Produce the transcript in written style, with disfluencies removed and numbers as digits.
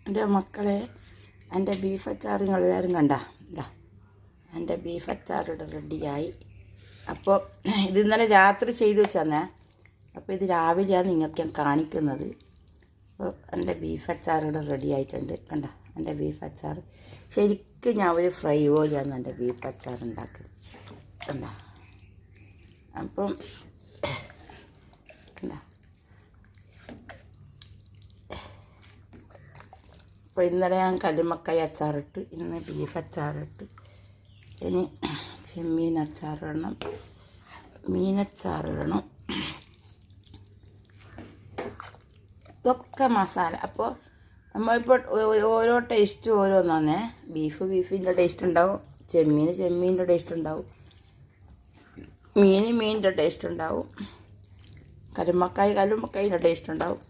എൻ്റെ മക്കളെ, എൻ്റെ ബീഫ് അച്ചാർ നിങ്ങളെല്ലാവരും കണ്ട ഇതാ, എൻ്റെ ബീഫ് അച്ചാർ ഇവിടെ റെഡിയായി. അപ്പോൾ ഇത് ഇന്നലെ രാത്രി ചെയ്ത് വെച്ചെന്നേ, അപ്പോൾ ഇത് രാവിലെയാണ് നിങ്ങൾക്ക് ഞാൻ കാണിക്കുന്നത്. അപ്പോൾ എൻ്റെ ബീഫ് അച്ചാർ ഇവിടെ റെഡി ആയിട്ടുണ്ട്. കണ്ട എൻ്റെ ബീഫ് അച്ചാർ ശരിക്കും ഞാൻ ഒരു ഫ്രൈ പോലെയാണ് എൻ്റെ ബീഫ് അച്ചാർ ഉണ്ടാക്കുന്നത്. കണ്ട അപ്പം കണ്ട. അപ്പോൾ ഇന്നലെ ഞാൻ കല്ലുമ്മക്കായ അച്ചാറിട്ട്, ഇന്ന് ബീഫ് അച്ചാറിട്ട്, ഇനി ചെമ്മീൻ അച്ചാറിടണം, മീനച്ചാറിടണം, ഇതൊക്കെ മസാല. അപ്പോൾ നമ്മളിപ്പോൾ ഓരോ ടേസ്റ്റ് ഓരോന്നാന്നേ. ബീഫിൻ്റെ ടേസ്റ്റ് ഉണ്ടാവും, ചെമ്മീൻ്റെ ടേസ്റ്റ് ഉണ്ടാവും, മീനിൻ്റെ ടേസ്റ്റ് ഉണ്ടാവും, കല്ലുമ്മക്കായൻ്റെ ടേസ്റ്റ് ഉണ്ടാവും.